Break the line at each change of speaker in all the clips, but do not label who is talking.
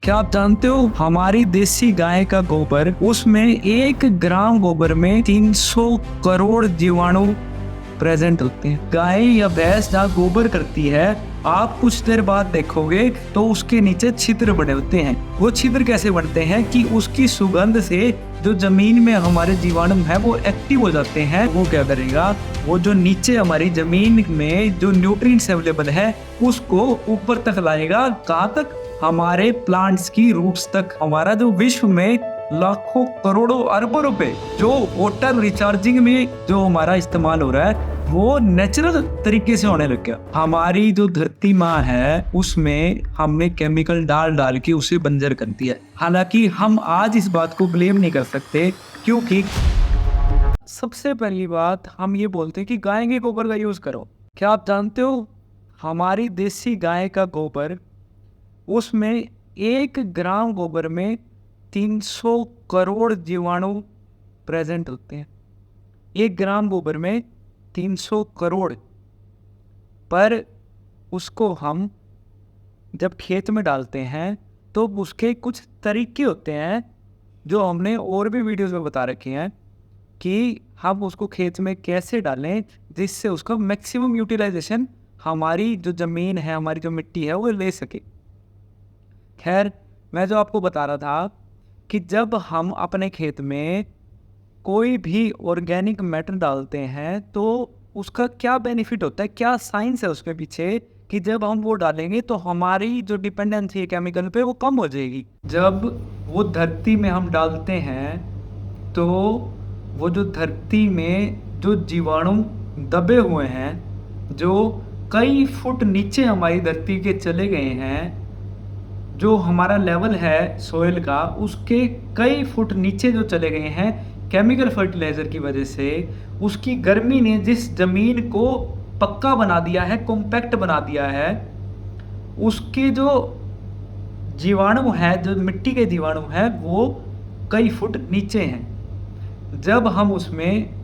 क्या आप जानते हो हमारी देसी गाय का गोबर, उसमें 1 ग्राम गोबर में 300 करोड़ जीवाणु प्रेजेंट होते हैं। गाय या भैंस जहाँ गोबर करती है, आप कुछ देर बाद देखोगे तो उसके नीचे छिद्र बने होते हैं। वो छिद्र कैसे बनते हैं कि उसकी सुगंध से जो जमीन में हमारे जीवाणु है वो एक्टिव हो जाते हैं। वो क्या करेगा, वो जो नीचे हमारी जमीन में जो न्यूट्रिएंट्स अवेलेबल है उसको ऊपर तक लाएगा। कहाँ तक? हमारे प्लांट्स की रूट्स तक। हमारा जो विश्व में लाखों करोड़ों अरबों रुपए जो वाटर रिचार्जिंग में जो हमारा इस्तेमाल हो रहा है वो नेचुरल तरीके से होने लग गया। हमारी जो धरती माँ है उसमें हमने केमिकल डाल डाल के उसे बंजर कर दिया। हालांकि हम आज इस बात को ब्लेम नहीं कर सकते, क्योंकि सबसे पहली बात हम ये बोलते हैं कि गाय के गोबर का यूज करो। क्या आप जानते हो हमारी देसी गाय का गोबर, उसमें 1 ग्राम गोबर में 300 करोड़ जीवाणु प्रेजेंट होते हैं। 1 ग्राम गोबर में 300 करोड़। पर उसको हम जब खेत में डालते हैं तो उसके कुछ तरीके होते हैं जो हमने और भी वीडियोस में बता रखे हैं कि हम उसको खेत में कैसे डालें जिससे उसका मैक्सिमम यूटिलाइजेशन हमारी जो ज़मीन है, हमारी जो मिट्टी है वो ले सके। खैर, मैं जो आपको बता रहा था कि जब हम अपने खेत में कोई भी ऑर्गेनिक मैटर डालते हैं तो उसका क्या बेनिफिट होता है, क्या साइंस है उसके पीछे कि जब हम वो डालेंगे तो हमारी जो डिपेंडेंसी है केमिकल पे वो कम हो जाएगी। जब वो धरती में हम डालते हैं तो वो जो धरती में जो जीवाणु दबे हुए हैं, जो कई फुट नीचे हमारी धरती के चले गए हैं, जो हमारा लेवल है सोइल का उसके कई फुट नीचे जो चले गए हैं केमिकल फर्टिलाइज़र की वजह से, उसकी गर्मी ने जिस ज़मीन को पक्का बना दिया है, कॉम्पैक्ट बना दिया है, उसके जो जीवाणु है, जो मिट्टी के जीवाणु हैं वो कई फुट नीचे हैं। जब हम उसमें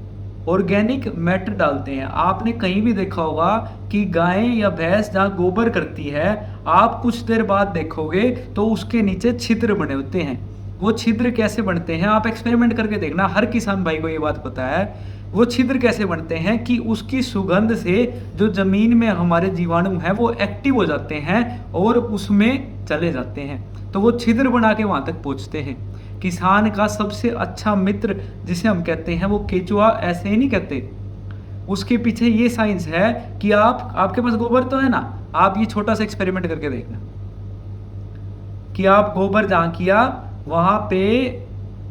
ऑर्गेनिक मैटर डालते हैं, आपने कहीं भी देखा होगा कि गाय या भैंस जहाँ गोबर करती है, आप कुछ देर बाद देखोगे तो उसके नीचे छिद्र बने होते हैं। वो छिद्र कैसे बनते हैं आप एक्सपेरिमेंट करके देखना, हर किसान भाई को ये बात पता है। वो छिद्र कैसे बनते हैं कि उसकी सुगंध से जो ज़मीन में हमारे जीवाणु हैं वो एक्टिव हो जाते हैं और उसमें चले जाते हैं, तो वो छिद्र बना के वहाँ तक पहुँचते हैं। किसान का सबसे अच्छा मित्र जिसे हम कहते हैं वो केचुआ, ऐसे ही नहीं कहते, उसके पीछे ये साइंस है कि आपके पास गोबर तो है ना, आप ये छोटा सा एक्सपेरिमेंट करके देखना कि आप गोबर जहाँ किया वहाँ पे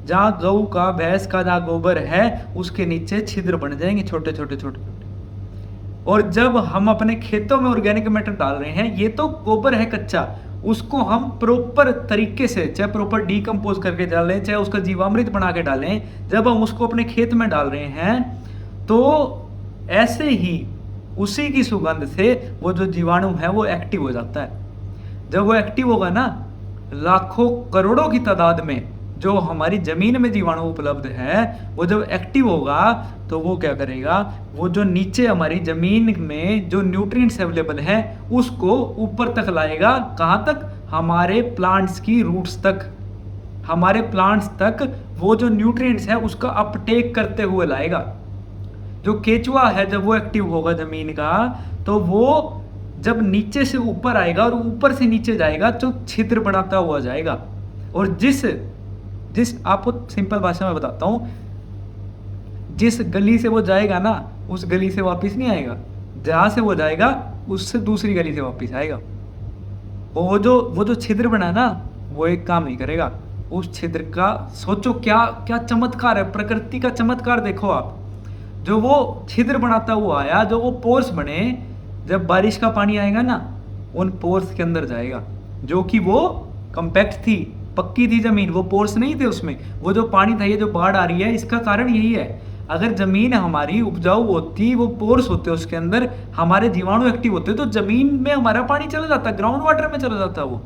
जहाँ गऊ का, भैंस का जहाँ गोबर है उसके नीचे छिद्र बन जाएंगे छोटे छोटे छोटे छोटे। और जब हम अपने खेतों में ऑर्गेनिक मैटर डाल रहे हैं, ये तो गोबर है कच्चा, उसको हम प्रॉपर तरीके से चाहे प्रॉपर डीकम्पोज करके डालें, चाहे उसका जीवामृत बना के डालें, जब हम उसको अपने खेत में डाल रहे हैं तो ऐसे ही उसी की सुगंध से वो जो जीवाणु है वो एक्टिव हो जाता है। जब वो एक्टिव होगा ना, लाखों करोड़ों की तादाद में जो हमारी ज़मीन में जीवाणु उपलब्ध है, वो जब एक्टिव होगा तो वो क्या करेगा, वो जो नीचे हमारी ज़मीन में जो न्यूट्रिएंट्स अवेलेबल हैं उसको ऊपर तक लाएगा। कहाँ तक? हमारे प्लांट्स की रूट्स तक। हमारे प्लांट्स तक वो जो न्यूट्रिएंट्स है उसका अपटेक करते हुए लाएगा। जो केचुआ है जब वो एक्टिव होगा ज़मीन का, तो वो जब नीचे से ऊपर आएगा और ऊपर से नीचे जाएगा तो छिद्र बनाता हुआ जाएगा। और जिस आपको सिंपल भाषा में बताता हूँ, जिस गली से वो जाएगा ना उस गली से वापस नहीं आएगा, जहाँ से वो जाएगा उससे दूसरी गली से वापस आएगा। वो जो छिद्र बना ना वो एक काम नहीं करेगा। उस छिद्र का सोचो क्या क्या चमत्कार है, प्रकृति का चमत्कार देखो आप। जो वो छिद्र बनाता हुआ आया, जो वो पोर्स बने, जब बारिश का पानी आएगा ना उन पोर्स के अंदर जाएगा, जो कि वो कॉम्पैक्ट थी, पक्की थी ज़मीन, वो पोर्स नहीं थे उसमें। वो जो पानी था, ये जो बाढ़ आ रही है इसका कारण यही है। अगर ज़मीन हमारी उपजाऊ होती, वो पोर्स होते उसके अंदर, हमारे जीवाणु एक्टिव होते तो ज़मीन में हमारा पानी चला जाता, ग्राउंड वाटर में चला जाता वो।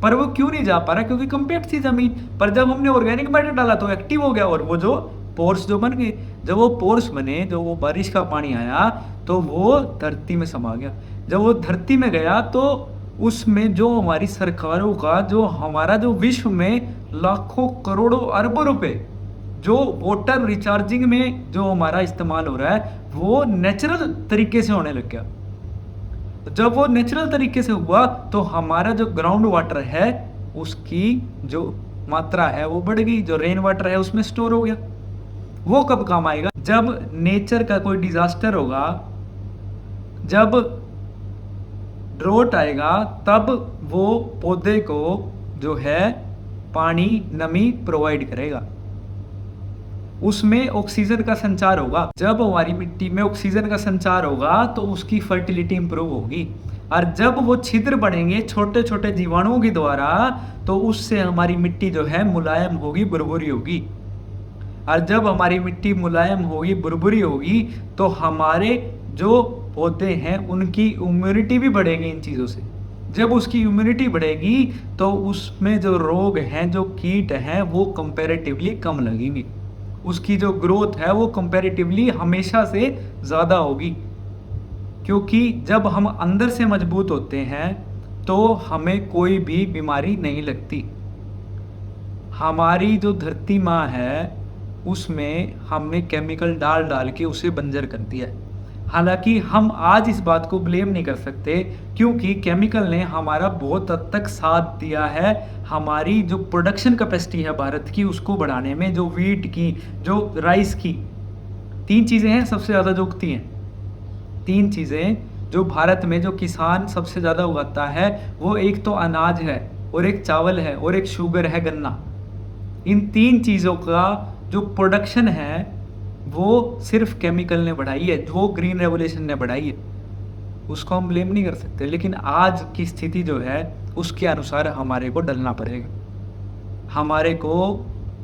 पर वो क्यों नहीं जा पा रहा? क्योंकि कॉम्पैक्ट थी ज़मीन। पर जब हमने ऑर्गेनिक मैटर डाला तो एक्टिव हो गया और वो जो पोर्स जो बन गए, जब वो पोर्स बने, जो वो बारिश का पानी आया तो वो धरती में समा गया। जब वो धरती में गया तो उसमें जो हमारी सरकारों का, जो हमारा जो विश्व में लाखों करोड़ों अरबों रुपए जो वाटर रिचार्जिंग में जो हमारा इस्तेमाल हो रहा है, वो नेचुरल तरीके से होने लग गया। जब वो नेचुरल तरीके से हुआ तो हमारा जो ग्राउंड वाटर है उसकी जो मात्रा है वो बढ़ गई, जो रेन वाटर है उसमें स्टोर हो गया। वो कब काम आएगा? जब नेचर का कोई डिजास्टर होगा, जब ड्रोट आएगा, तब वो पौधे को जो है पानी, नमी प्रोवाइड करेगा, उसमें ऑक्सीजन का संचार होगा। जब हमारी मिट्टी में ऑक्सीजन का संचार होगा तो उसकी फर्टिलिटी इंप्रूव होगी, और जब वो छिद्र बढ़ेंगे छोटे छोटे जीवाणुओं के द्वारा, तो उससे हमारी मिट्टी जो है मुलायम होगी, बुरबुरी होगी। और जब हमारी मिट्टी मुलायम होगी, बुरबुरी होगी, तो हमारे जो पौधे हैं उनकी इम्यूनिटी भी बढ़ेगी इन चीज़ों से। जब उसकी इम्यूनिटी बढ़ेगी तो उसमें जो रोग हैं, जो कीट हैं, वो कंपैरेटिवली कम लगेंगी। उसकी जो ग्रोथ है वो कंपैरेटिवली हमेशा से ज़्यादा होगी, क्योंकि जब हम अंदर से मजबूत होते हैं तो हमें कोई भी बीमारी नहीं लगती। हमारी जो धरती माँ है उसमें हमने केमिकल डाल डाल के उसे बंजर कर दिया है। हालांकि हम आज इस बात को ब्लेम नहीं कर सकते, क्योंकि केमिकल ने हमारा बहुत हद तक साथ दिया है। हमारी जो प्रोडक्शन कैपेसिटी है भारत की, उसको बढ़ाने में, जो वीट की, जो राइस की, 3 चीज़ें हैं सबसे ज़्यादा जो उगती हैं। 3 चीज़ें जो भारत में जो किसान सबसे ज़्यादा उगाता है, वो एक तो अनाज है, और एक चावल है, और एक शुगर है, गन्ना। इन 3 चीज़ों का जो प्रोडक्शन है वो सिर्फ केमिकल ने बढ़ाई है, जो ग्रीन रेवोल्यूशन ने बढ़ाई है। उसको हम ब्लेम नहीं कर सकते, लेकिन आज की स्थिति जो है उसके अनुसार हमारे को ढलना पड़ेगा। हमारे को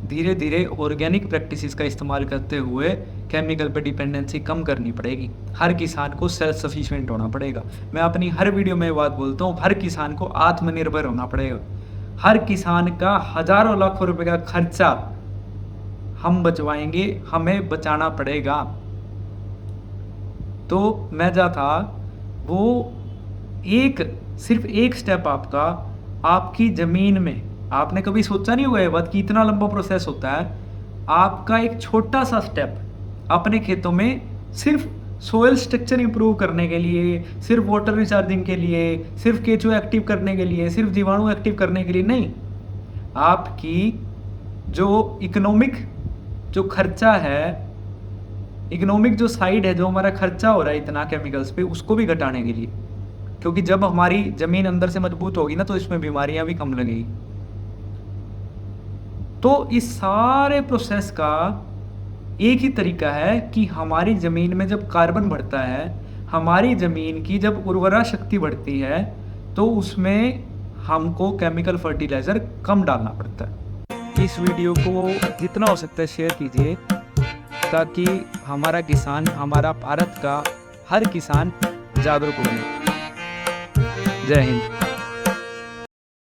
धीरे धीरे ऑर्गेनिक प्रैक्टिसेस का इस्तेमाल करते हुए केमिकल पे डिपेंडेंसी कम करनी पड़ेगी। हर किसान को सेल्फ सफिशिएंट होना पड़ेगा। मैं अपनी हर वीडियो में बात बोलता हूँ, हर किसान को आत्मनिर्भर होना पड़ेगा। हर किसान का हजारों लाखों रुपए का खर्चा हम बचवाएंगे, हमें बचाना पड़ेगा। तो मैं जा था वो सिर्फ एक स्टेप आपका, आपकी ज़मीन में, आपने कभी सोचा नहीं होगा ये बात कि इतना लंबा प्रोसेस होता है। आपका एक छोटा सा स्टेप अपने खेतों में सिर्फ सोयल स्ट्रक्चर इंप्रूव करने के लिए, सिर्फ वाटर रिचार्जिंग के लिए, सिर्फ केचुओ एक्टिव करने के लिए, सिर्फ जीवाणु एक्टिव करने के लिए नहीं, आपकी जो इकोनॉमिक जो खर्चा है, इकोनॉमिक जो साइड है, जो हमारा खर्चा हो रहा है इतना केमिकल्स पे, उसको भी घटाने के लिए। क्योंकि जब हमारी ज़मीन अंदर से मजबूत होगी ना, तो इसमें बीमारियां भी कम लगेगी। तो इस सारे प्रोसेस का एक ही तरीका है कि हमारी ज़मीन में जब कार्बन बढ़ता है, हमारी ज़मीन की जब उर्वरा शक्ति बढ़ती है, तो उसमें हमको केमिकल फर्टिलाइज़र कम डालना पड़ता है। इस वीडियो को जितना हो सकता है शेयर कीजिए, ताकि हमारा किसान, हमारा भारत का हर किसान जागरूक हो। जय हिंद।